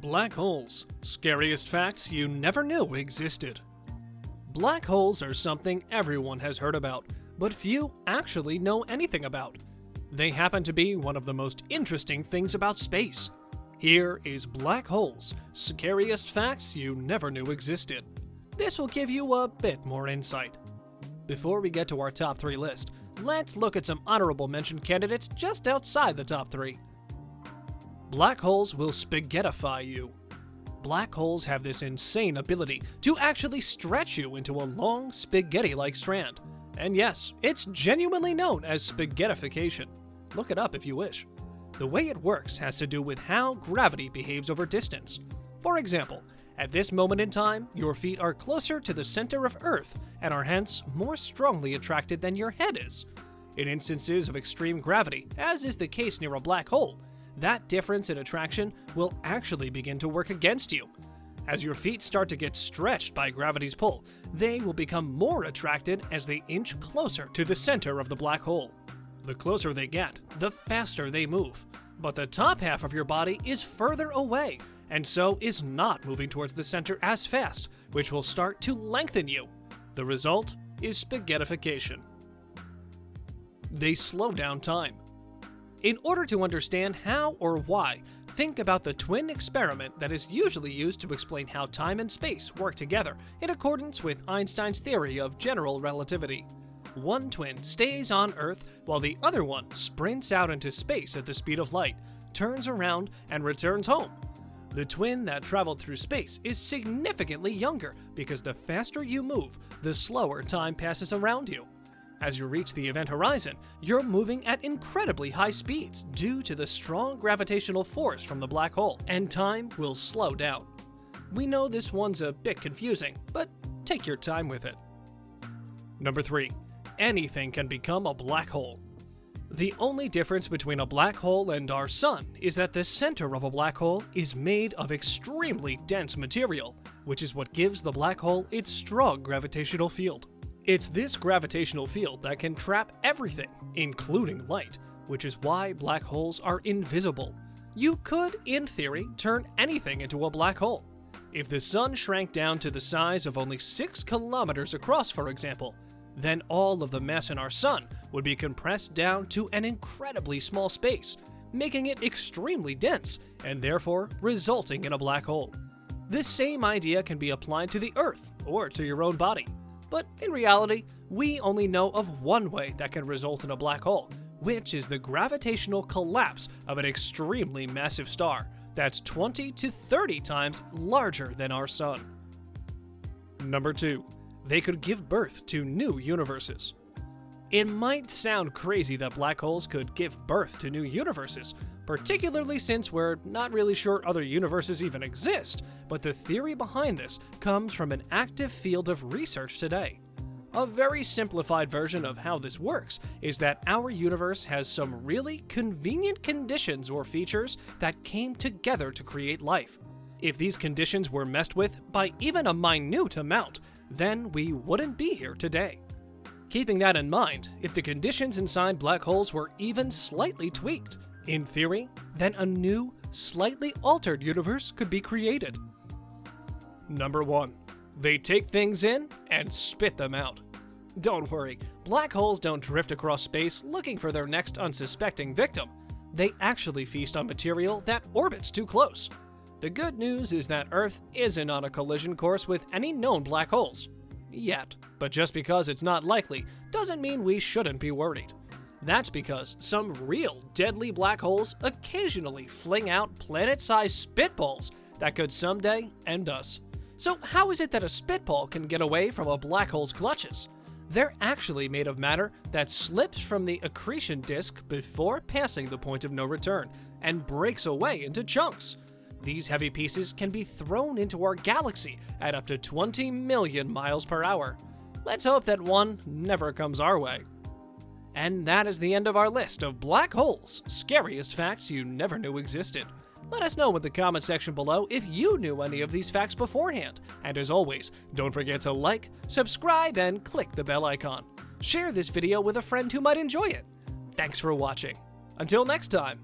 Black holes. Scariest facts you never knew existed. Black holes are something everyone has heard about, but few actually know anything about. They happen to be one of the most interesting things about space. Here is Black holes. Scariest facts you never knew existed. This will give you a bit more insight. Before we get to our top 3 list, let's look at some honorable mention candidates just outside the top 3. Black holes will spaghettify you. Black holes have this insane ability to actually stretch you into a long spaghetti-like strand. And yes, it's genuinely known as spaghettification. Look it up if you wish. The way it works has to do with how gravity behaves over distance. For example, at this moment in time, your feet are closer to the center of Earth and are hence more strongly attracted than your head is. In instances of extreme gravity, as is the case near a black hole, that difference in attraction will actually begin to work against you. As your feet start to get stretched by gravity's pull, they will become more attracted as they inch closer to the center of the black hole. The closer they get, the faster they move. But the top half of your body is further away, and so is not moving towards the center as fast, which will start to lengthen you. The result is spaghettification. They slow down time. In order to understand how or why, think about the twin experiment that is usually used to explain how time and space work together in accordance with Einstein's theory of general relativity. One twin stays on Earth while the other one sprints out into space at the speed of light, turns around, and returns home. The twin that traveled through space is significantly younger because the faster you move, the slower time passes around you. As you reach the event horizon, you're moving at incredibly high speeds due to the strong gravitational force from the black hole, and time will slow down. We know this one's a bit confusing, but take your time with it. Number 3. Anything can become a black hole. The only difference between a black hole and our sun is that the center of a black hole is made of extremely dense material, which is what gives the black hole its strong gravitational field. It's this gravitational field that can trap everything, including light, which is why black holes are invisible. You could, in theory, turn anything into a black hole. If the sun shrank down to the size of only 6 kilometers across, for example, then all of the mass in our sun would be compressed down to an incredibly small space, making it extremely dense, and therefore resulting in a black hole. This same idea can be applied to the Earth or to your own body. But in reality, we only know of one way that can result in a black hole, which is the gravitational collapse of an extremely massive star that's 20 to 30 times larger than our sun. Number 2. They could give birth to new universes. It might sound crazy that black holes could give birth to new universes, particularly since we're not really sure other universes even exist, but the theory behind this comes from an active field of research today. A very simplified version of how this works is that our universe has some really convenient conditions or features that came together to create life. If these conditions were messed with by even a minute amount, then we wouldn't be here today. Keeping that in mind, if the conditions inside black holes were even slightly tweaked, in theory, then a new, slightly altered universe could be created. Number 1. They take things in and spit them out. Don't worry, black holes don't drift across space looking for their next unsuspecting victim. They actually feast on material that orbits too close. The good news is that Earth isn't on a collision course with any known black holes. Yet. But just because it's not likely doesn't mean we shouldn't be worried. That's because some real deadly black holes occasionally fling out planet-sized spitballs that could someday end us. So how is it that a spitball can get away from a black hole's clutches? They're actually made of matter that slips from the accretion disk before passing the point of no return and breaks away into chunks. These heavy pieces can be thrown into our galaxy at up to 20 million miles per hour. Let's hope that one never comes our way. And that is the end of our list of black holes, scariest facts you never knew existed. Let us know in the comment section below if you knew any of these facts beforehand. And as always, don't forget to like, subscribe, and click the bell icon. Share this video with a friend who might enjoy it. Thanks for watching. Until next time.